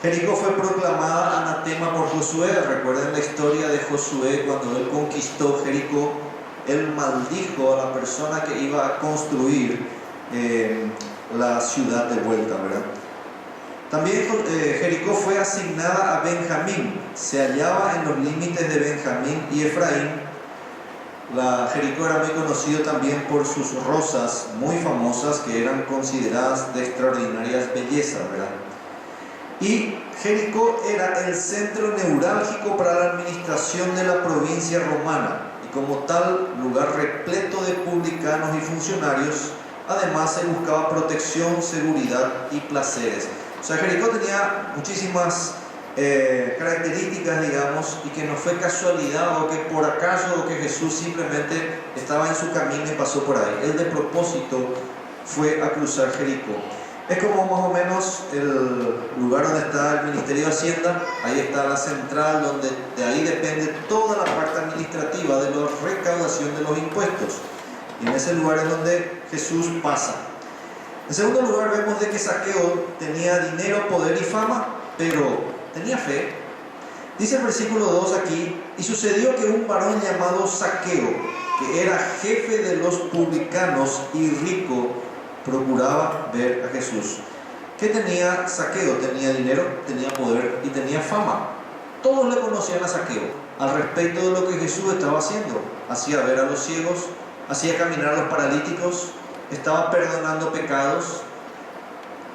Jericó fue proclamada anatema por Josué. Recuerden la historia de Josué cuando él conquistó Jericó. Él maldijo a la persona que iba a construir la ciudad de vuelta, ¿verdad? También Jericó fue asignada a Benjamín. Se hallaba en los límites de Benjamín y Efraín. Jericó era muy conocido también por sus rosas muy famosas que eran consideradas de extraordinarias bellezas, ¿verdad? Y Jericó era el centro neurálgico para la administración de la provincia romana y como tal lugar repleto de publicanos y funcionarios. Además se buscaba protección, seguridad y placeres. O sea, Jericó tenía muchísimas características, digamos, y que no fue casualidad o que por acaso o que Jesús simplemente estaba en su camino y pasó por ahí. Él de propósito fue a cruzar Jericó. Es como más o menos el lugar donde está el Ministerio de Hacienda. Ahí está la central, donde de ahí depende toda la parte administrativa de la recaudación de los impuestos. Y en ese lugar es donde Jesús pasa. En segundo lugar, vemos de que Zaqueo tenía dinero, poder y fama, pero tenía fe. Dice el versículo 2 aquí: y sucedió que un varón llamado Zaqueo, que era jefe de los publicanos y rico, procuraba ver a Jesús. ¿Qué tenía Zaqueo? Tenía dinero, tenía poder y tenía fama. Todos le conocían a Zaqueo al respecto de lo que Jesús estaba haciendo. Hacía ver a los ciegos, hacía caminar a los paralíticos, estaba perdonando pecados,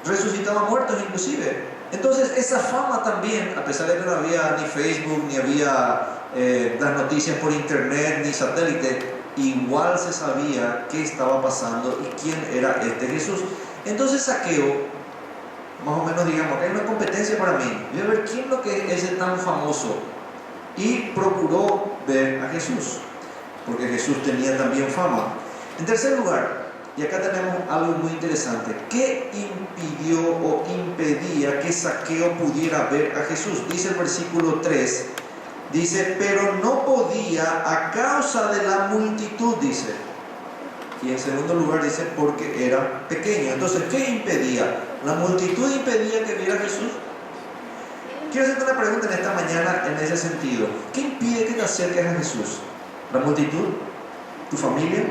resucitaba muertos inclusive. Entonces esa fama también, a pesar de que no había ni Facebook, ni había las noticias por internet, ni satélite, igual se sabía qué estaba pasando y quién era este Jesús. Entonces Zaqueo, más o menos digamos, hay una competencia para mí, voy a ver quién es lo que es tan famoso, y procuró ver a Jesús, porque Jesús tenía también fama. En tercer lugar, y acá tenemos algo muy interesante, ¿qué impidió o impedía que Zaqueo pudiera ver a Jesús? Dice el versículo 3, dice, pero no podía a causa de la multitud, dice. Y en segundo lugar dice, porque era pequeño. Entonces, ¿qué impedía? ¿La multitud impedía que viera a Jesús? Quiero hacerte una pregunta en esta mañana en ese sentido. ¿Qué impide que te acerques a Jesús? ¿La multitud? ¿Tu familia?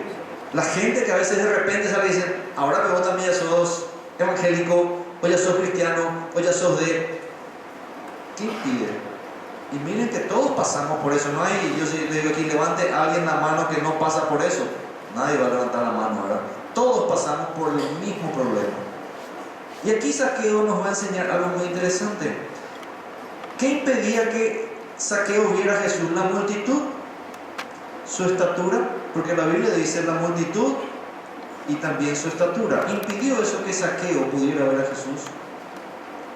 La gente que a veces de repente sale y dice, ahora que vos también ya sos evangélico, o ya sos cristiano, o ya sos de... ¿Qué impide? Y miren que todos pasamos por eso. No hay, yo le digo aquí, levante a alguien la mano que no pasa por eso. Nadie va a levantar la mano, ¿verdad? Todos pasamos por el mismo problema. Y aquí Zaqueo nos va a enseñar algo muy interesante. ¿Qué impedía que Zaqueo viera a Jesús? ¿La multitud? ¿Su estatura? Porque la Biblia dice la multitud y también su estatura. ¿Impidió eso que Zaqueo pudiera ver a Jesús?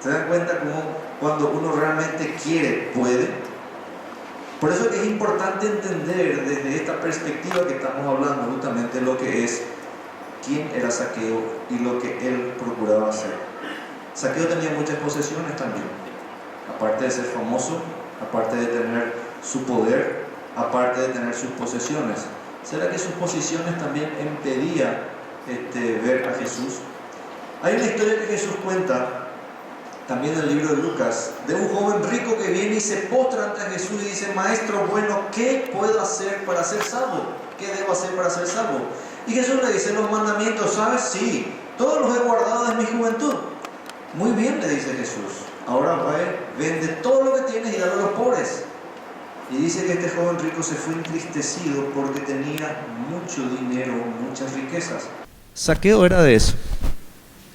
¿Se dan cuenta cómo cuando uno realmente quiere, puede? Por eso es importante entender desde esta perspectiva que estamos hablando justamente lo que es quién era Zaqueo y lo que él procuraba hacer. Zaqueo tenía muchas posesiones también, aparte de ser famoso, aparte de tener su poder, aparte de tener sus posesiones. ¿Será que sus posiciones también impedían ver a Jesús? Hay una historia que Jesús cuenta también en el libro de Lucas, de un joven rico que viene y se postra ante Jesús y dice, maestro bueno, ¿qué puedo hacer para ser salvo? ¿Qué debo hacer para ser salvo? Y Jesús le dice, los mandamientos, ¿sabes? Sí, todos los he guardado desde mi juventud. Muy bien, le dice Jesús, ahora vende todo lo que tienes y dale a los pobres. Y dice que este joven rico se fue entristecido porque tenía mucho dinero, muchas riquezas. Zaqueo era de eso.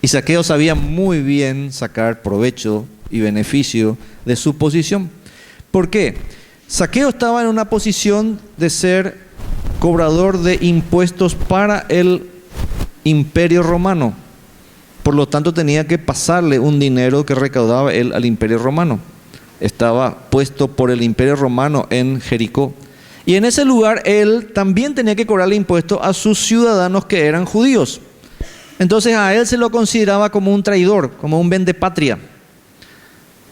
Y Zaqueo sabía muy bien sacar provecho y beneficio de su posición. ¿Por qué? Zaqueo estaba en una posición de ser cobrador de impuestos para el Imperio Romano. Por lo tanto, tenía que pasarle un dinero que recaudaba él al Imperio Romano. Estaba puesto por el Imperio Romano en Jericó. Y en ese lugar él también tenía que cobrarle impuestos a sus ciudadanos que eran judíos. Entonces a él se lo consideraba como un traidor, como un vendepatria.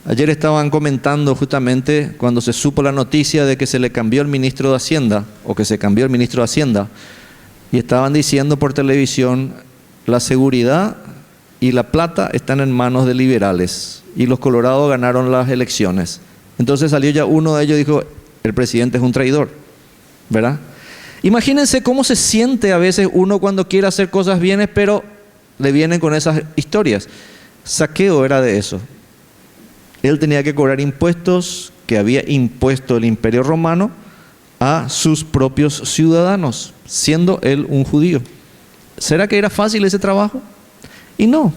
Ayer estaban comentando justamente cuando se supo la noticia de que se le cambió el ministro de Hacienda, o que se cambió el ministro de Hacienda, y estaban diciendo por televisión, la seguridad y la plata están en manos de liberales y los colorados ganaron las elecciones. Entonces salió ya uno de ellos y dijo, el presidente es un traidor, ¿verdad? Imagínense cómo se siente a veces uno cuando quiere hacer cosas bienes, pero le vienen con esas historias. Zaqueo era de eso. Él tenía que cobrar impuestos que había impuesto el Imperio Romano a sus propios ciudadanos, siendo él un judío. ¿Será que era fácil ese trabajo? Y no.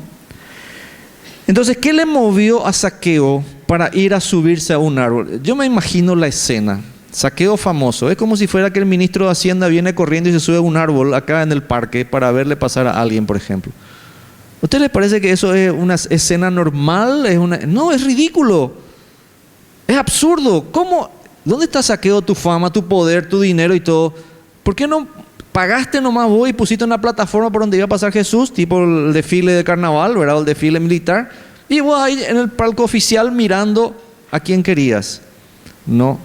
Entonces, ¿qué le movió a Zaqueo para ir a subirse a un árbol? Yo me imagino la escena. Zaqueo famoso. Es como si fuera que el ministro de Hacienda viene corriendo y se sube a un árbol acá en el parque para verle pasar a alguien, por ejemplo. ¿A ustedes les parece que eso es una escena normal? No, es ridículo. Es absurdo. ¿Cómo? ¿Dónde está, Zaqueo, tu fama, tu poder, tu dinero y todo? ¿Por qué no pagaste nomás vos y pusiste una plataforma por donde iba a pasar Jesús, tipo el desfile de carnaval, ¿verdad? O el desfile militar? Y vos ahí en el palco oficial mirando a quién querías. No.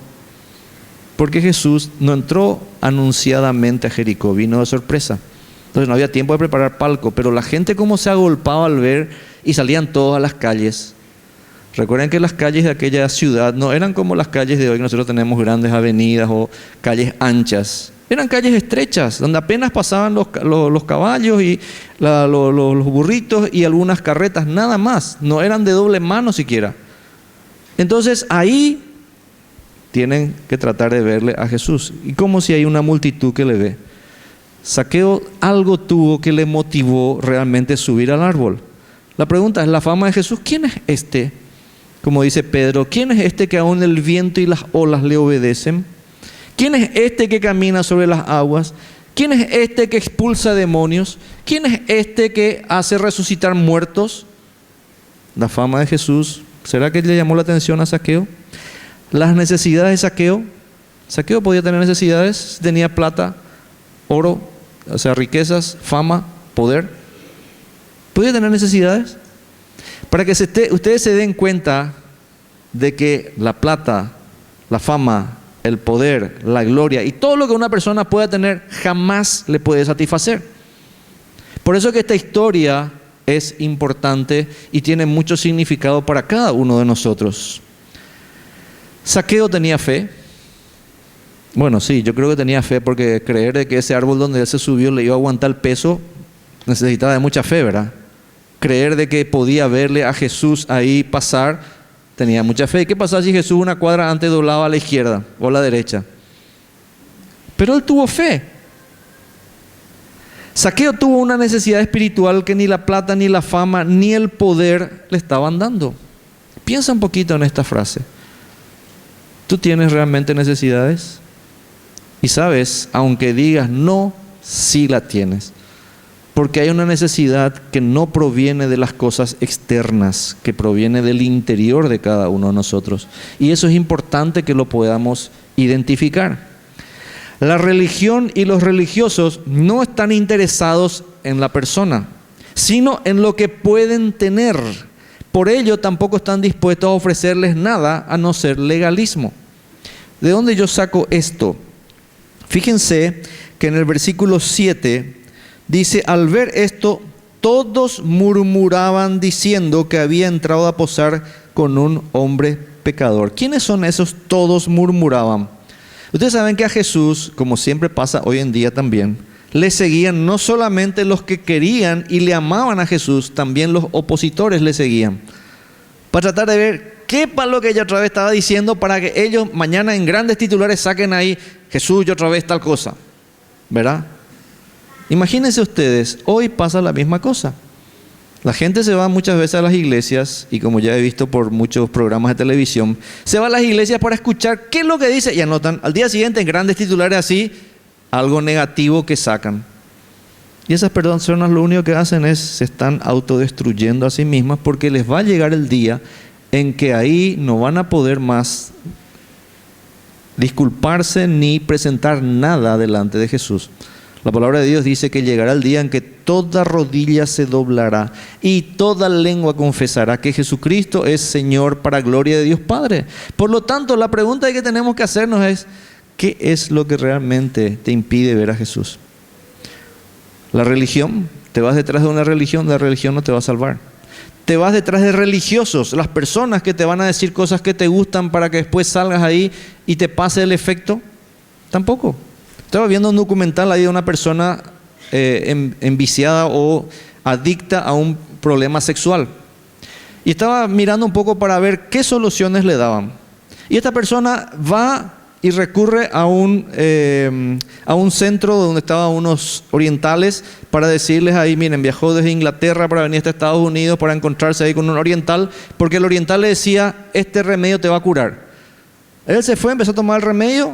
Porque Jesús no entró anunciadamente a Jericó, vino de sorpresa. Entonces no había tiempo de preparar palco, pero la gente como se agolpaba al ver y salían todos a las calles. Recuerden que las calles de aquella ciudad no eran como las calles de hoy, que nosotros tenemos grandes avenidas o calles anchas. Eran calles estrechas, donde apenas pasaban los caballos y los burritos y algunas carretas, nada más. No eran de doble mano siquiera. Entonces ahí tienen que tratar de verle a Jesús. Y como si hay una multitud que le ve. Zaqueo algo tuvo que le motivó realmente subir al árbol. La pregunta es, ¿la fama de Jesús? ¿Quién es este? Como dice Pedro, ¿quién es este que aún el viento y las olas le obedecen? ¿Quién es este que camina sobre las aguas? ¿Quién es este que expulsa demonios? ¿Quién es este que hace resucitar muertos? La fama de Jesús, ¿será que le llamó la atención a Zaqueo? Las necesidades de Zaqueo. Zaqueo podía tener necesidades, tenía plata, oro, o sea, riquezas, fama, poder. ¿Podía tener necesidades? Para que ustedes se den cuenta de que la plata, la fama, el poder, la gloria y todo lo que una persona pueda tener jamás le puede satisfacer. Por eso que esta historia es importante y tiene mucho significado para cada uno de nosotros. Zaqueo tenía fe. Bueno, sí, yo creo que tenía fe, porque creer de que ese árbol donde él se subió le iba a aguantar el peso necesitaba de mucha fe, ¿verdad? Creer de que podía verle a Jesús ahí pasar, tenía mucha fe. ¿Qué pasaba si Jesús una cuadra antes doblaba a la izquierda o a la derecha? Pero él tuvo fe. Zaqueo tuvo una necesidad espiritual que ni la plata, ni la fama, ni el poder le estaban dando. Piensa un poquito en esta frase. ¿Tú tienes realmente necesidades? Y sabes, aunque digas no, sí la tienes. Porque hay una necesidad que no proviene de las cosas externas, que proviene del interior de cada uno de nosotros. Y eso es importante que lo podamos identificar. La religión y los religiosos no están interesados en la persona, sino en lo que pueden tener. Por ello tampoco están dispuestos a ofrecerles nada a no ser legalismo. ¿De dónde yo saco esto? Fíjense que en el versículo 7 dice, al ver esto, todos murmuraban diciendo que había entrado a posar con un hombre pecador. ¿Quiénes son esos todos murmuraban? Ustedes saben que a Jesús, como siempre pasa hoy en día también, le seguían no solamente los que querían y le amaban a Jesús, también los opositores le seguían. Para tratar de ver qué para lo que ella otra vez estaba diciendo, para que ellos mañana en grandes titulares saquen ahí, Jesús y otra vez tal cosa, ¿verdad? Imagínense ustedes, hoy pasa la misma cosa. La gente se va muchas veces a las iglesias, y como ya he visto por muchos programas de televisión, se va a las iglesias para escuchar qué es lo que dice y anotan al día siguiente en grandes titulares así, algo negativo que sacan. Y esas personas lo único que hacen es, se están autodestruyendo a sí mismas, porque les va a llegar el día en que ahí no van a poder más disculparse ni presentar nada delante de Jesús. La palabra de Dios dice que llegará el día en que toda rodilla se doblará y toda lengua confesará que Jesucristo es Señor, para gloria de Dios Padre. Por lo tanto, la pregunta que tenemos que hacernos es, ¿qué es lo que realmente te impide ver a Jesús? ¿La religión? Te vas detrás de una religión, la religión no te va a salvar. Te vas detrás de religiosos, las personas que te van a decir cosas que te gustan para que después salgas ahí y te pase el efecto, tampoco. Estaba viendo un documental ahí de una persona enviciada o adicta a un problema sexual. Y estaba mirando un poco para ver qué soluciones le daban. Y esta persona va y recurre a un centro donde estaban unos orientales para decirles ahí, miren, viajó desde Inglaterra para venir hasta Estados Unidos para encontrarse ahí con un oriental, porque el oriental le decía, este remedio te va a curar. Él se fue, empezó a tomar el remedio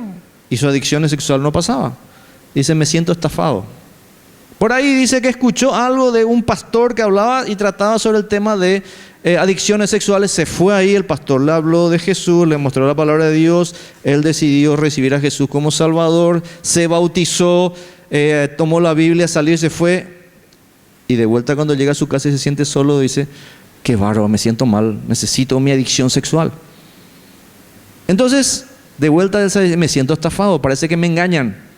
y su adicción sexual no pasaba. Dice, me siento estafado. Por ahí dice que escuchó algo de un pastor que hablaba y trataba sobre el tema de adicciones sexuales. Se fue ahí, el pastor le habló de Jesús, le mostró la palabra de Dios. Él decidió recibir a Jesús como Salvador, se bautizó, tomó la Biblia, salió y se fue. Y de vuelta cuando llega a su casa y se siente solo, dice, qué bárbaro, me siento mal, necesito mi adicción sexual. Entonces, de vuelta él dice, me siento estafado, parece que me engañan.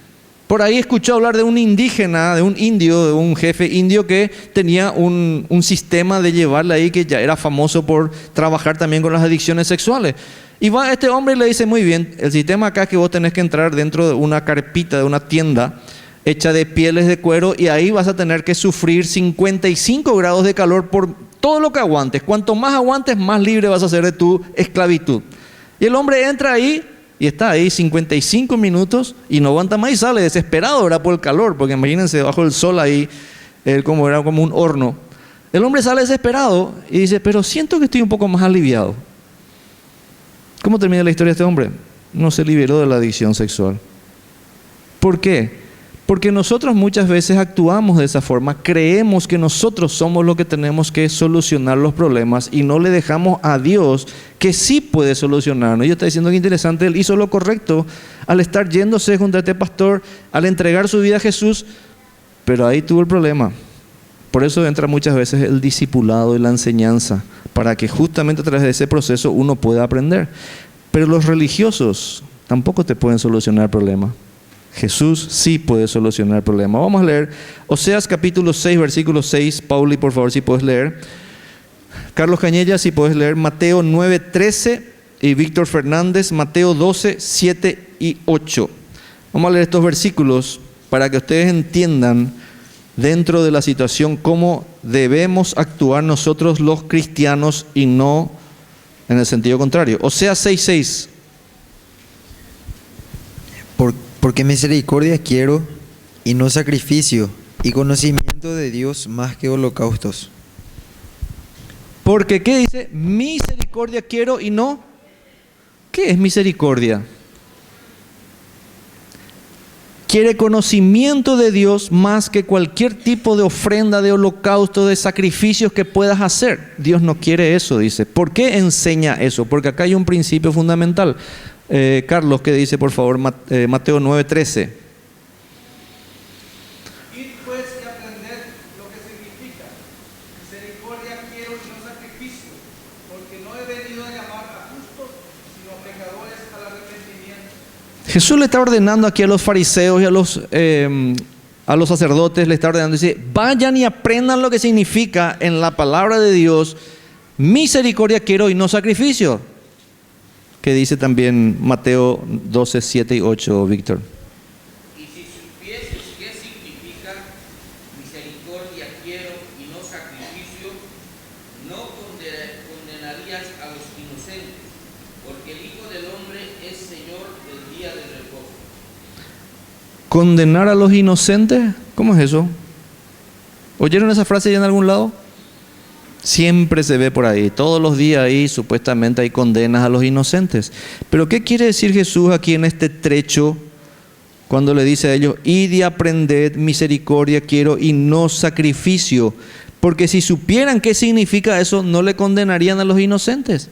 Por ahí escuchó hablar de un indígena, de un indio, de un jefe indio que tenía un sistema de llevarle ahí, que ya era famoso por trabajar también con las adicciones sexuales. Y va este hombre y le dice, muy bien, el sistema acá es que vos tenés que entrar dentro de una carpita, de una tienda hecha de pieles de cuero, y ahí vas a tener que sufrir 55 grados de calor por todo lo que aguantes. Cuanto más aguantes, más libre vas a ser de tu esclavitud. Y el hombre entra ahí, y está ahí 55 minutos y no aguanta más y sale desesperado, ¿verdad? Por el calor, porque imagínense bajo el sol ahí, era como un horno. El hombre sale desesperado y dice, pero siento que estoy un poco más aliviado. ¿Cómo termina la historia de este hombre? No se liberó de la adicción sexual. ¿Por qué? Porque nosotros muchas veces actuamos de esa forma, creemos que nosotros somos los que tenemos que solucionar los problemas y no le dejamos a Dios que sí puede solucionarnos. Yo estoy diciendo que interesante, él hizo lo correcto al estar yéndose junto a este pastor, al entregar su vida a Jesús, pero ahí tuvo el problema. Por eso entra muchas veces el discipulado y la enseñanza, para que justamente a través de ese proceso uno pueda aprender. Pero los religiosos tampoco te pueden solucionar el problema. Jesús sí puede solucionar el problema. Vamos a leer Oseas capítulo 6, versículo 6. Pauli, por favor, si puedes leer. Carlos Cañella, si puedes leer Mateo 9, 13. Y Víctor Fernández, Mateo 12, 7 y 8. Vamos a leer estos versículos para que ustedes entiendan dentro de la situación cómo debemos actuar nosotros los cristianos y no en el sentido contrario. Oseas 6, 6. Porque misericordia quiero y no sacrificio, y conocimiento de Dios más que holocaustos. Porque, ¿qué dice? Misericordia quiero y no. ¿Qué es misericordia? Quiere conocimiento de Dios más que cualquier tipo de ofrenda, de holocausto, de sacrificios que puedas hacer. Dios no quiere eso, dice. ¿Por qué enseña eso? Porque acá hay un principio fundamental. Carlos, ¿qué dice por favor Mateo 9, 13? Id pues y aprended lo que significa misericordia quiero y no sacrificio, porque no he venido a llamar a justos, sino a pecadores al arrepentimiento. Jesús le está ordenando aquí a los fariseos y a los sacerdotes, le está ordenando, dice, vayan y aprendan lo que significa en la palabra de Dios, misericordia quiero y no sacrificio. Que dice también Mateo 12, 7 y 8, Víctor. Y si supieses qué significa misericordia quiero y no sacrificio, no condenarías a los inocentes, porque el Hijo del Hombre es Señor del día del reposo. ¿Condenar a los inocentes? ¿Cómo es eso? ¿Oyeron esa frase ya en algún lado? Siempre se ve por ahí, todos los días ahí supuestamente hay condenas a los inocentes. Pero ¿qué quiere decir Jesús aquí en este trecho cuando le dice a ellos, id y aprended misericordia quiero y no sacrificio? Porque si supieran qué significa eso, no le condenarían a los inocentes.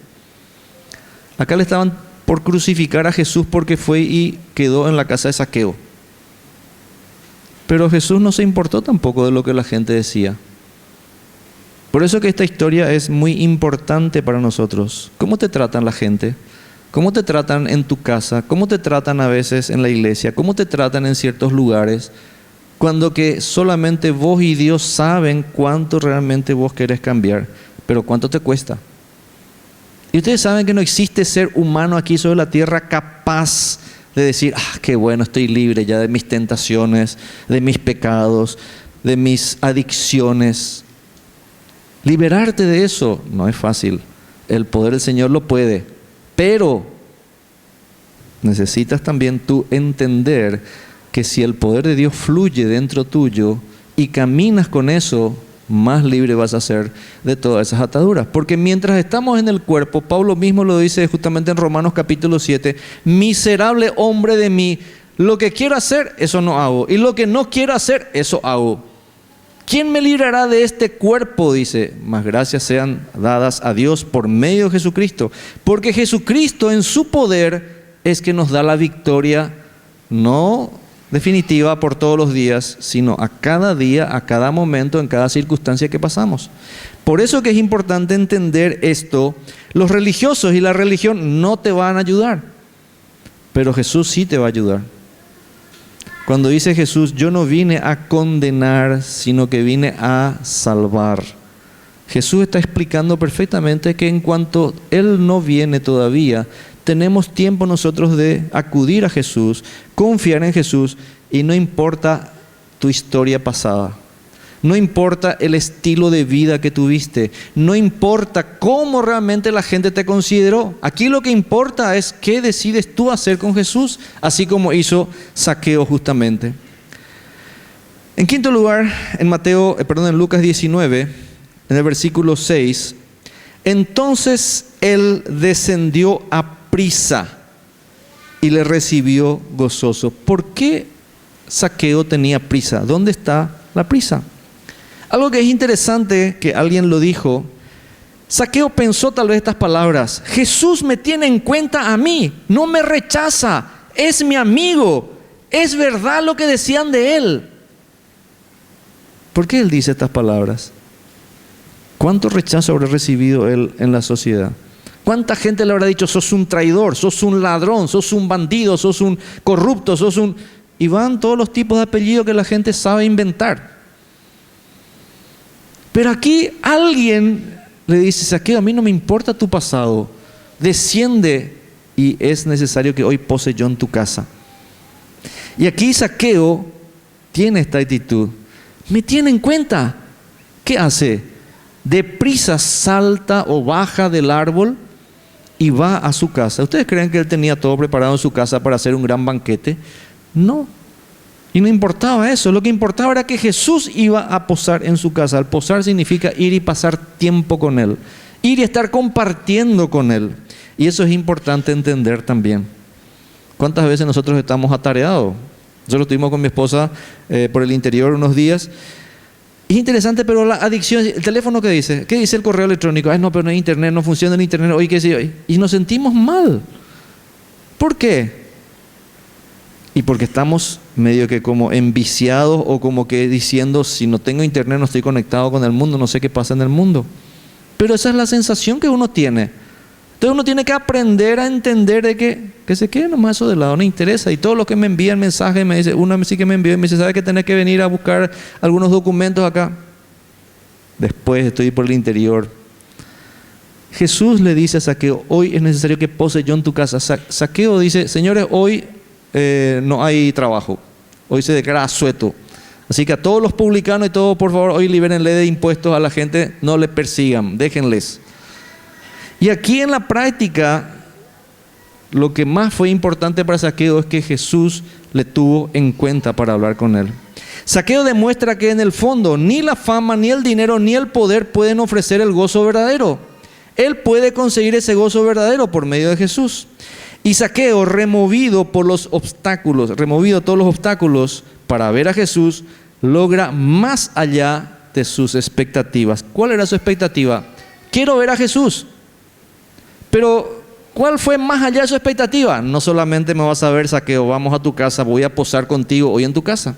Acá le estaban por crucificar a Jesús porque fue y quedó en la casa de Zaqueo. Pero Jesús no se importó tampoco de lo que la gente decía. Por eso que esta historia es muy importante para nosotros. ¿Cómo te tratan la gente? ¿Cómo te tratan en tu casa? ¿Cómo te tratan a veces en la iglesia? ¿Cómo te tratan en ciertos lugares? cuando que solamente vos y Dios saben cuánto realmente vos querés cambiar, pero cuánto te cuesta. Y ustedes saben que no existe ser humano aquí sobre la tierra capaz de decir, qué bueno, estoy libre ya de mis tentaciones, de mis pecados, de mis adicciones. Liberarte de eso no es fácil. El poder del Señor lo puede, pero necesitas también tú entender que si el poder de Dios fluye dentro tuyo y caminas con eso, más libre vas a ser de todas esas ataduras. Porque mientras estamos en el cuerpo, Pablo mismo lo dice justamente en Romanos capítulo 7, miserable hombre de mí, lo que quiero hacer, eso no hago, y lo que no quiero hacer, eso hago. ¿Quién me librará de este cuerpo? Dice, mas gracias sean dadas a Dios por medio de Jesucristo. Porque Jesucristo en su poder es que nos da la victoria, no definitiva por todos los días, sino a cada día, a cada momento, en cada circunstancia que pasamos. Por eso que es importante entender esto. Los religiosos y la religión no te van a ayudar, pero Jesús sí te va a ayudar. Cuando dice Jesús, yo no vine a condenar, sino que vine a salvar. Jesús está explicando perfectamente que en cuanto Él no viene todavía, tenemos tiempo nosotros de acudir a Jesús, confiar en Jesús, y no importa tu historia pasada, no importa el estilo de vida que tuviste, no importa cómo realmente la gente te consideró. Aquí lo que importa es qué decides tú hacer con Jesús, así como hizo Zaqueo justamente. En quinto lugar, en Lucas 19, en el versículo 6, entonces Él descendió a prisa y le recibió gozoso. ¿Por qué Zaqueo tenía prisa? ¿Dónde está la prisa? Algo que es interesante, que alguien lo dijo, Zaqueo pensó tal vez estas palabras: Jesús me tiene en cuenta a mí, no me rechaza, es mi amigo, es verdad lo que decían de él. ¿Por qué él dice estas palabras? ¿Cuánto rechazo habrá recibido él en la sociedad? ¿Cuánta gente le habrá dicho, sos un traidor, sos un ladrón, sos un bandido, sos un corrupto, sos un... Y van todos los tipos de apellidos que la gente sabe inventar. Pero aquí alguien le dice, Zaqueo, a mí no me importa tu pasado, desciende y es necesario que hoy pose yo en tu casa. Y aquí Zaqueo tiene esta actitud, me tiene en cuenta. ¿Qué hace? Deprisa salta o baja del árbol y va a su casa. ¿Ustedes creen que él tenía todo preparado en su casa para hacer un gran banquete? No. Y no importaba eso, lo que importaba era que Jesús iba a posar en su casa. Al posar significa ir y pasar tiempo con Él, ir y estar compartiendo con Él. Y eso es importante entender también. ¿Cuántas veces nosotros estamos atareados? Nosotros estuvimos con mi esposa por el interior unos días. Es interesante, pero la adicción, el teléfono, ¿qué dice? ¿Qué dice el correo electrónico? No, pero no hay internet, no funciona el internet, hoy qué sé. Y nos sentimos mal. ¿Por qué? Y porque estamos medio que como enviciados o como que diciendo, si no tengo internet no estoy conectado con el mundo, no sé qué pasa en el mundo. Pero esa es la sensación que uno tiene. Entonces uno tiene que aprender a entender de que se quede nomás eso de lado, no interesa. Y todo lo que me envían mensajes, me dice, una sí que me envió y me dice, ¿sabe que tenés que venir a buscar algunos documentos acá? Después estoy por el interior. Jesús le dice a Zaqueo, hoy es necesario que pose yo en tu casa. Zaqueo dice, señores, hoy no hay trabajo, hoy se declara asueto, así que a todos los publicanos y todos, por favor, hoy libérenle de impuestos a la gente, no le persigan, déjenles. Y aquí en la práctica, lo que más fue importante para Zaqueo es que Jesús le tuvo en cuenta para hablar con él. Zaqueo demuestra que en el fondo ni la fama, ni el dinero, ni el poder pueden ofrecer el gozo verdadero. Él puede conseguir ese gozo verdadero por medio de Jesús. Y Zaqueo, removido todos los obstáculos para ver a Jesús, logra más allá de sus expectativas. ¿Cuál era su expectativa? Quiero ver a Jesús. Pero, ¿cuál fue más allá de su expectativa? No solamente me vas a ver, Zaqueo, vamos a tu casa, voy a posar contigo hoy en tu casa.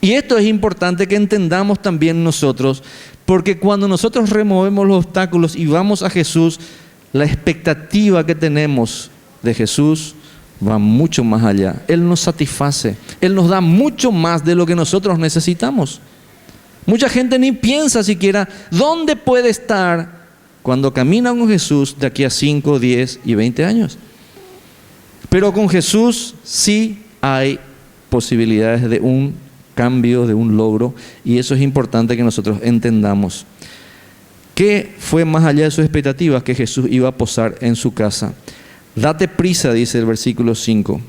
Y esto es importante que entendamos también nosotros, porque cuando nosotros removemos los obstáculos y vamos a Jesús, la expectativa que tenemos de Jesús va mucho más allá. Él nos satisface. Él nos da mucho más de lo que nosotros necesitamos. Mucha gente ni piensa siquiera dónde puede estar cuando camina con Jesús de aquí a 5, 10 y 20 años. Pero con Jesús sí hay posibilidades de un cambio, de un logro, y eso es importante que nosotros entendamos. ¿Qué fue más allá de sus expectativas? Que Jesús iba a posar en su casa. Date prisa, dice el versículo 5.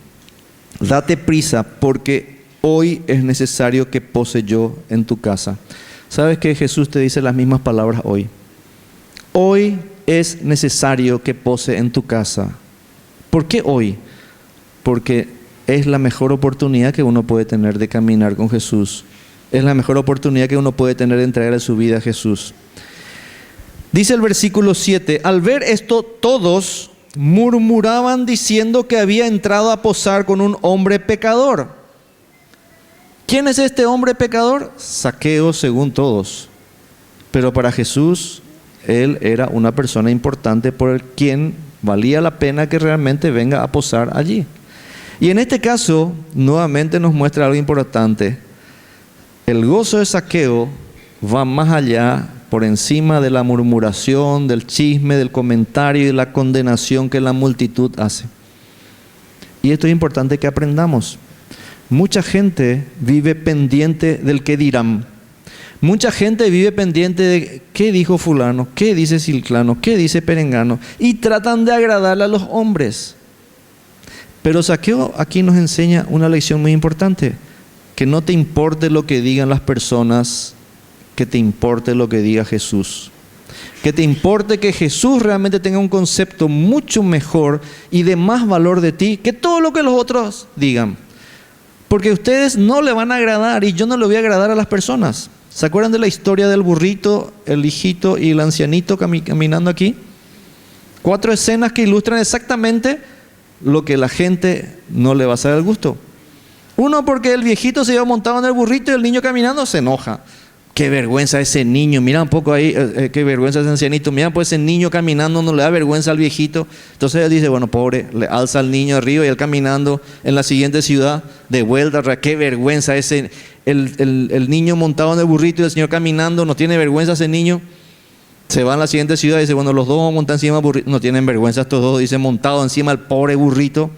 Date prisa porque hoy es necesario que pose yo en tu casa. ¿Sabes que Jesús te dice las mismas palabras hoy? Hoy es necesario que pose en tu casa. ¿Por qué hoy? Porque es la mejor oportunidad que uno puede tener de caminar con Jesús. Es la mejor oportunidad que uno puede tener de entregar su vida a Jesús. Dice el versículo 7, al ver esto todos murmuraban diciendo que había entrado a posar con un hombre pecador. ¿Quién es este hombre pecador? Zaqueo según todos. Pero para Jesús, él era una persona importante por el quien valía la pena que realmente venga a posar allí. Y en este caso, nuevamente nos muestra algo importante. El gozo de Zaqueo va más allá, por encima de la murmuración, del chisme, del comentario y de la condenación que la multitud hace. Y esto es importante que aprendamos. Mucha gente vive pendiente del qué dirán. Mucha gente vive pendiente de qué dijo fulano, qué dice Ciclano, qué dice Perengano, y tratan de agradarle a los hombres. Pero Zaqueo aquí nos enseña una lección muy importante: que no te importe lo que digan las personas, que te importe lo que diga Jesús. Que te importe que Jesús realmente tenga un concepto mucho mejor y de más valor de ti que todo lo que los otros digan. Porque ustedes no le van a agradar y yo no le voy a agradar a las personas. ¿Se acuerdan de la historia del burrito, el hijito y el ancianito caminando aquí? 4 escenas que ilustran exactamente lo que la gente no le va a hacer al gusto. Uno, porque el viejito se iba montado en el burrito y el niño caminando se enoja. Qué vergüenza ese niño, mira un poco ahí, qué vergüenza ese ancianito, mira pues ese niño caminando no le da vergüenza al viejito. Entonces él dice, bueno, pobre, le alza al niño arriba y él caminando en la siguiente ciudad, de vuelta, qué vergüenza ese, el niño montado en el burrito y el señor caminando, no tiene vergüenza ese niño. Se va a la siguiente ciudad y dice, bueno, los dos vamos a montar encima del burrito, no tienen vergüenza estos dos, dice, montado encima del pobre burrito.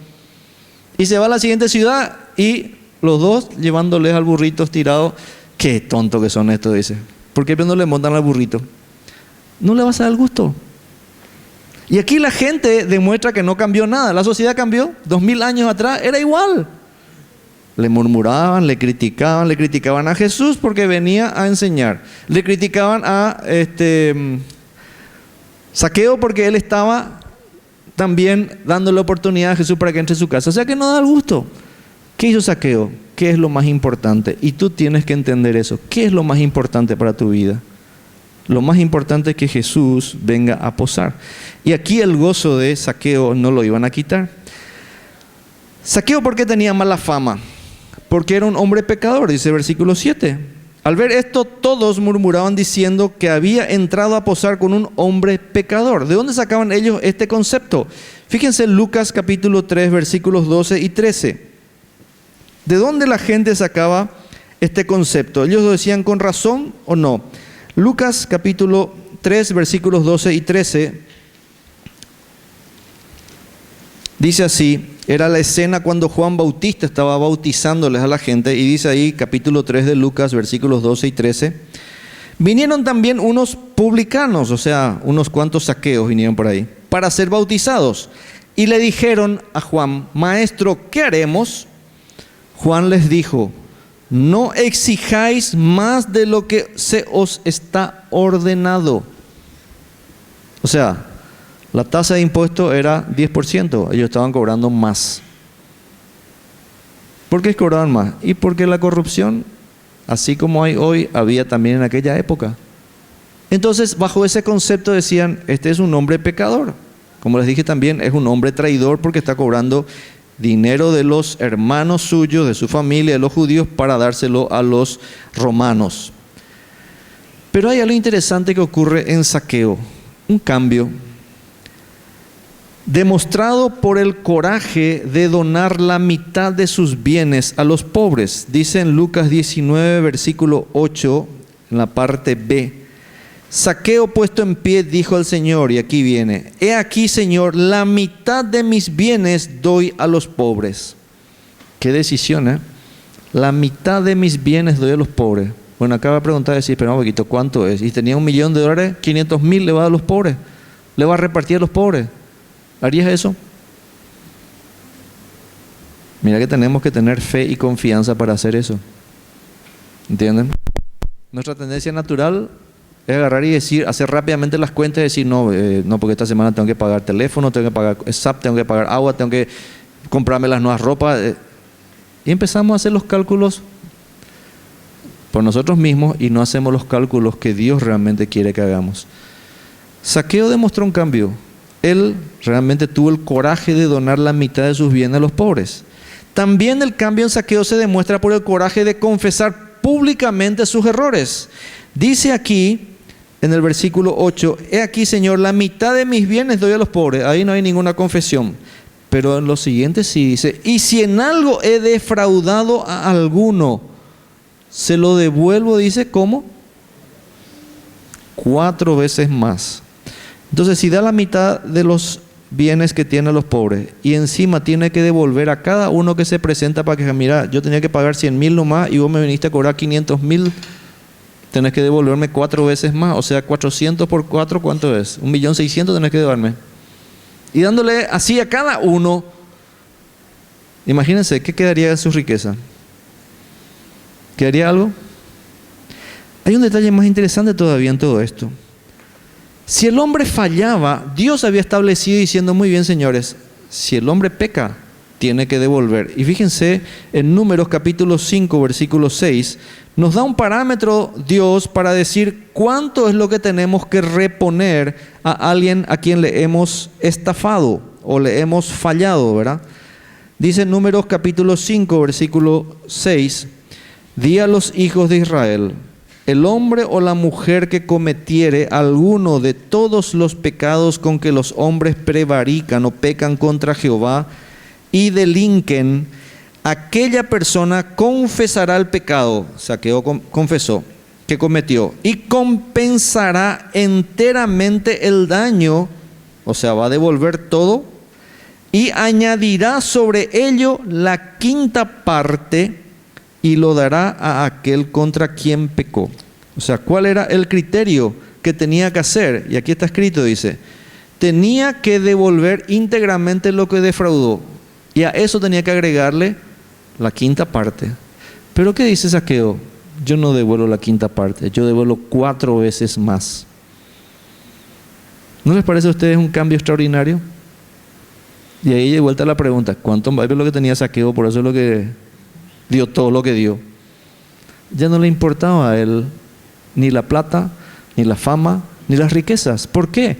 Y se va a la siguiente ciudad y los dos llevándoles al burrito estirado. Qué tonto que son estos, dice. ¿Por qué no le montan al burrito? No le vas a dar el gusto. Y aquí la gente demuestra que no cambió nada. La sociedad cambió. 2000 años atrás era igual. Le murmuraban, le criticaban a Jesús porque venía a enseñar. Le criticaban a Zaqueo porque él estaba también dándole oportunidad a Jesús para que entre a su casa. O sea que no da el gusto. ¿Qué hizo Zaqueo? ¿Qué es lo más importante? Y tú tienes que entender eso. ¿Qué es lo más importante para tu vida? Lo más importante es que Jesús venga a posar. Y aquí el gozo de Zaqueo no lo iban a quitar. Zaqueo, ¿por qué tenía mala fama? Porque era un hombre pecador, dice el versículo 7. Al ver esto, todos murmuraban diciendo que había entrado a posar con un hombre pecador. ¿De dónde sacaban ellos este concepto? Fíjense en Lucas capítulo 3, versículos 12 y 13. ¿De dónde la gente sacaba este concepto? ¿Ellos lo decían con razón o no? Lucas capítulo 3, versículos 12 y 13, dice así, era la escena cuando Juan Bautista estaba bautizándoles a la gente, y dice ahí, capítulo 3 de Lucas, versículos 12 y 13, vinieron también unos publicanos, o sea, unos cuantos saqueos vinieron por ahí, para ser bautizados, y le dijeron a Juan, Maestro, ¿qué haremos? Juan les dijo, no exijáis más de lo que se os está ordenado. O sea, la tasa de impuesto era 10%, ellos estaban cobrando más. ¿Por qué cobraban más? Y porque la corrupción, así como hay hoy, había también en aquella época. Entonces, bajo ese concepto decían, este es un hombre pecador. Como les dije también, es un hombre traidor porque está cobrando dinero de los hermanos suyos, de su familia, de los judíos, para dárselo a los romanos. Pero hay algo interesante que ocurre en Zaqueo, un cambio. demostrado por el coraje de donar la mitad de sus bienes a los pobres. Dice en Lucas 19, versículo 8, en la parte B. Zaqueo, puesto en pie, dijo al Señor, y aquí viene: he aquí, Señor, la mitad de mis bienes doy a los pobres. Qué decisión, ¿eh? La mitad de mis bienes doy a los pobres. Bueno, acaba de preguntar, decir, pero un poquito, ¿cuánto es? Y tenía $1.000.000, 500.000 le va a los pobres, le va a repartir a los pobres. ¿Harías eso? Mira que tenemos que tener fe y confianza para hacer eso. ¿Entienden? Nuestra tendencia natural es agarrar y decir, hacer rápidamente las cuentas y decir, no, porque esta semana tengo que pagar teléfono, tengo que pagar SAP, tengo que pagar agua, tengo que comprarme las nuevas ropas. Y empezamos a hacer los cálculos por nosotros mismos y no hacemos los cálculos que Dios realmente quiere que hagamos. Zaqueo demostró un cambio. Él realmente tuvo el coraje de donar la mitad de sus bienes a los pobres. También el cambio en Zaqueo se demuestra por el coraje de confesar públicamente sus errores. Dice aquí, en el versículo 8, he aquí, Señor, la mitad de mis bienes doy a los pobres. Ahí no hay ninguna confesión. Pero en lo siguiente sí dice, y si en algo he defraudado a alguno, se lo devuelvo, dice, ¿cómo? 4 veces más. Entonces, si da la mitad de los bienes que tiene a los pobres y encima tiene que devolver a cada uno que se presenta para que, mira, yo tenía que pagar 100.000 nomás y vos me viniste a cobrar 500.000, tenés que devolverme 4 veces más, o sea, 400 por 4, ¿cuánto es? 1.600.000 tenés que devolverme. Y dándole así a cada uno, imagínense, ¿qué quedaría de su riqueza? ¿Quedaría algo? Hay un detalle más interesante todavía en todo esto. Si el hombre fallaba, Dios había establecido diciendo, muy bien, señores, si el hombre peca, tiene que devolver. Y fíjense, en Números capítulo 5, versículo 6, nos da un parámetro Dios para decir cuánto es lo que tenemos que reponer a alguien a quien le hemos estafado o le hemos fallado, ¿verdad? Dice en Números capítulo 5, versículo 6, di a los hijos de Israel: el hombre o la mujer que cometiere alguno de todos los pecados con que los hombres prevarican o pecan contra Jehová y delinquen, aquella persona confesará el pecado, Zaqueo confesó, que cometió, y compensará enteramente el daño, o sea, va a devolver todo, y añadirá sobre ello la 5ª parte y lo dará a aquel contra quien pecó. O sea, ¿cuál era el criterio que tenía que hacer? Y aquí está escrito, dice, tenía que devolver íntegramente lo que defraudó, y a eso tenía que agregarle la 5ª parte. Pero ¿qué dice Zaqueo? Yo no devuelvo la 5ª parte, yo devuelvo 4 veces más. ¿No les parece a ustedes un cambio extraordinario? Y ahí de vuelta la pregunta, ¿cuánto más es lo que tenía Zaqueo? Por eso es lo que dio todo lo que dio. Ya no le importaba a él ni la plata, ni la fama, ni las riquezas. ¿Por qué?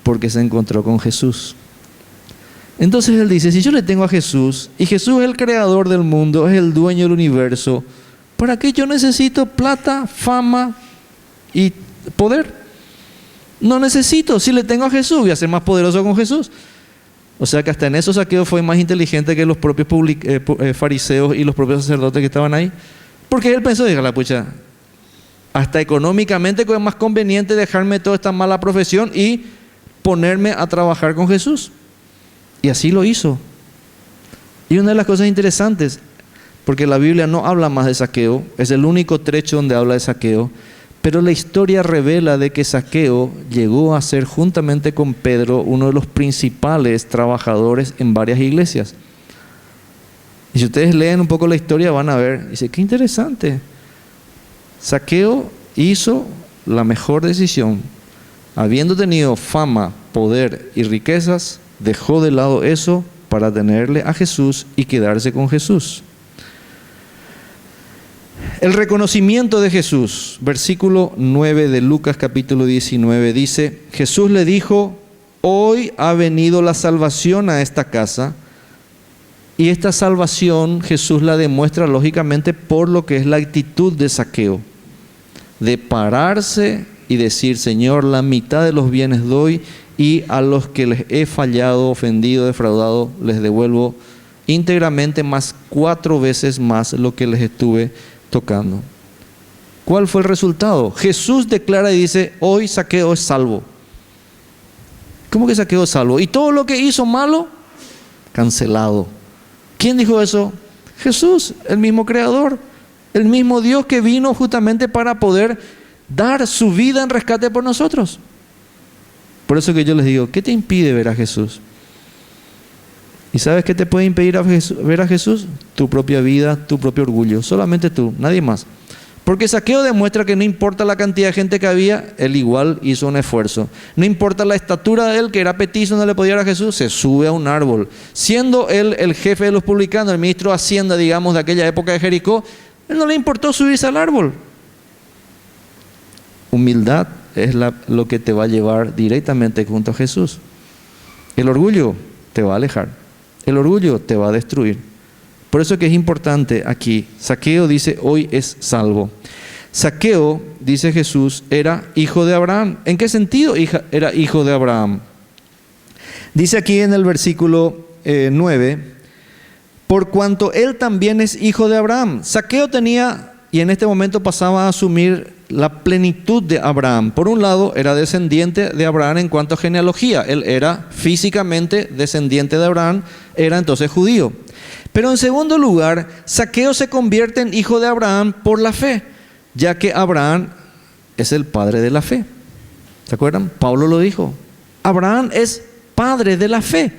Porque se encontró con Jesús. Entonces él dice, si yo le tengo a Jesús, y Jesús es el creador del mundo, es el dueño del universo, ¿para qué yo necesito plata, fama y poder? No necesito. Si le tengo a Jesús, voy a ser más poderoso con Jesús. O sea que hasta en eso Zaqueo fue más inteligente que los propios fariseos y los propios sacerdotes que estaban ahí. Porque él pensó, diga la pucha, hasta económicamente es más conveniente dejarme toda esta mala profesión y ponerme a trabajar con Jesús. Y así lo hizo. Y una de las cosas interesantes, porque la Biblia no habla más de Zaqueo, es el único trecho donde habla de Zaqueo, pero la historia revela de que Zaqueo llegó a ser, juntamente con Pedro, uno de los principales trabajadores en varias iglesias. Y si ustedes leen un poco la historia van a ver, dice, qué interesante. Zaqueo hizo la mejor decisión. Habiendo tenido fama, poder y riquezas, dejó de lado eso para tenerle a Jesús y quedarse con Jesús. El reconocimiento de Jesús, versículo 9 de Lucas capítulo 19, dice, Jesús le dijo, hoy ha venido la salvación a esta casa, y esta salvación Jesús la demuestra lógicamente por lo que es la actitud de Zaqueo, de pararse y decir, Señor, la mitad de los bienes doy, y a los que les he fallado, ofendido, defraudado, les devuelvo íntegramente más 4 veces más lo que les estuve tocando. ¿Cuál fue el resultado? Jesús declara y dice, hoy Zaqueo es salvo. ¿Cómo que Zaqueo es salvo? Y todo lo que hizo malo, cancelado. ¿Quién dijo eso? Jesús, el mismo creador, el mismo Dios que vino justamente para poder dar su vida en rescate por nosotros. Por eso que yo les digo, ¿qué te impide ver a Jesús? ¿Y sabes qué te puede impedir ver a Jesús? Tu propia vida, tu propio orgullo. Solamente tú, nadie más. Porque Zaqueo demuestra que no importa la cantidad de gente que había, él igual hizo un esfuerzo. No importa la estatura de él, que era petizo, no le podía ver a Jesús, se sube a un árbol. Siendo él el jefe de los publicanos, el ministro de Hacienda, digamos, de aquella época de Jericó, él no le importó subirse al árbol. Humildad es lo que te va a llevar directamente junto a Jesús. El orgullo te va a alejar. El orgullo te va a destruir. Por eso que es importante aquí. Zaqueo dice, hoy es salvo. Zaqueo, dice Jesús, era hijo de Abraham. ¿En qué sentido era hijo de Abraham? Dice aquí en el versículo 9, por cuanto él también es hijo de Abraham. Zaqueo tenía, y en este momento pasaba a asumir la plenitud de Abraham. Por un lado, era descendiente de Abraham en cuanto a genealogía. Él era físicamente descendiente de Abraham, era entonces judío. Pero en segundo lugar, Zaqueo se convierte en hijo de Abraham por la fe, ya que Abraham es el padre de la fe. ¿Se acuerdan? Pablo lo dijo. Abraham es padre de la fe.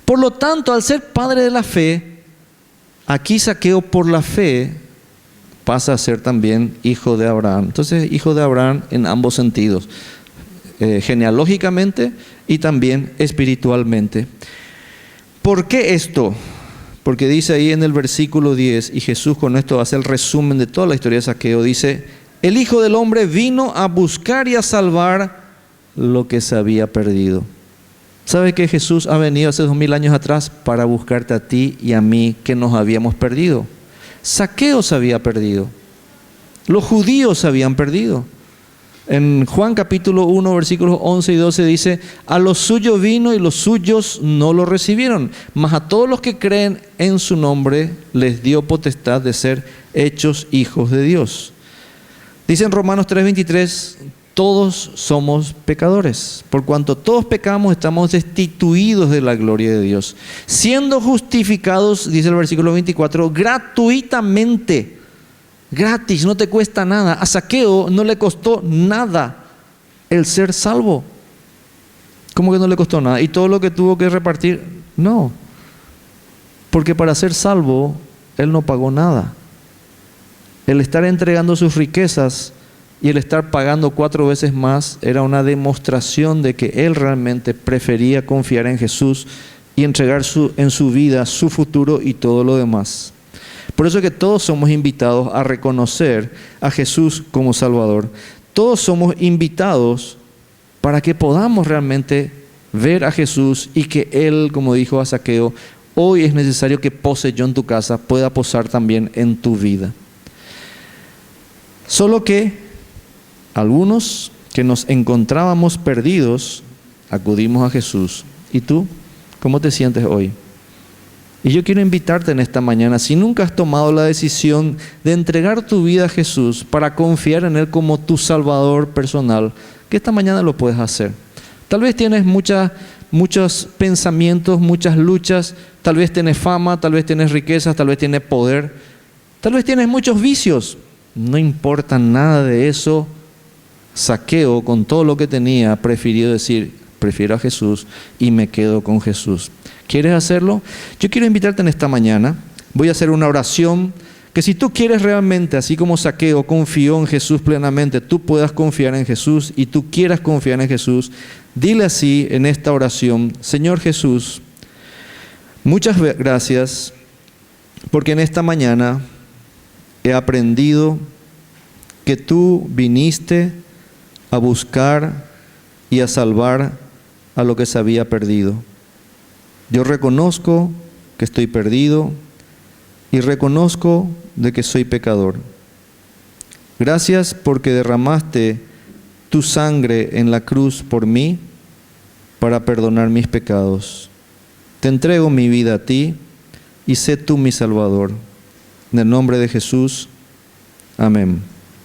Por lo tanto, al ser padre de la fe, aquí Zaqueo por la fe pasa a ser también hijo de Abraham. Entonces, hijo de Abraham en ambos sentidos, genealógicamente y también espiritualmente. ¿Por qué esto? Porque dice ahí en el versículo 10, y Jesús con esto hace el resumen de toda la historia de Zaqueo, dice, el Hijo del Hombre vino a buscar y a salvar lo que se había perdido. ¿Sabe que Jesús ha venido hace 2000 años atrás para buscarte a ti y a mí que nos habíamos perdido? Zaqueo se había perdido. Los judíos se habían perdido. En Juan capítulo 1, versículos 11 y 12 dice, a los suyos vino y los suyos no lo recibieron, mas a todos los que creen en su nombre les dio potestad de ser hechos hijos de Dios. Dice en Romanos 3:23, todos somos pecadores, por cuanto todos pecamos estamos destituidos de la gloria de Dios, siendo justificados, dice el versículo 24, gratuitamente. Gratis, no te cuesta nada. A Zaqueo no le costó nada el ser salvo. ¿Cómo que no le costó nada? ¿Y todo lo que tuvo que repartir? No. Porque para ser salvo, él no pagó nada. El estar entregando sus riquezas y el estar pagando 4 veces más era una demostración de que él realmente prefería confiar en Jesús y entregar en su vida, su futuro y todo lo demás. Por eso es que todos somos invitados a reconocer a Jesús como Salvador. Todos somos invitados para que podamos realmente ver a Jesús y que Él, como dijo a Zaqueo, hoy es necesario que pose yo en tu casa, pueda posar también en tu vida. Solo que algunos que nos encontrábamos perdidos, acudimos a Jesús. ¿Y tú? ¿Cómo te sientes hoy? Y yo quiero invitarte en esta mañana, si nunca has tomado la decisión de entregar tu vida a Jesús para confiar en Él como tu Salvador personal, que esta mañana lo puedes hacer. Tal vez tienes muchos pensamientos, muchas luchas, tal vez tienes fama, tal vez tienes riquezas, tal vez tienes poder, tal vez tienes muchos vicios. No importa nada de eso. Zaqueo, con todo lo que tenía, prefirió decir, prefiero a Jesús y me quedo con Jesús. ¿Quieres hacerlo? Yo quiero invitarte en esta mañana. Voy a hacer una oración que si tú quieres realmente, así como Zaqueo confió en Jesús plenamente, tú puedas confiar en Jesús y tú quieras confiar en Jesús, dile así en esta oración: Señor Jesús, muchas gracias porque en esta mañana he aprendido que tú viniste a buscar y a salvar a lo que se había perdido. Yo reconozco que estoy perdido y reconozco de que soy pecador. Gracias porque derramaste tu sangre en la cruz por mí para perdonar mis pecados. Te entrego mi vida a ti y sé tú mi Salvador. En el nombre de Jesús. Amén.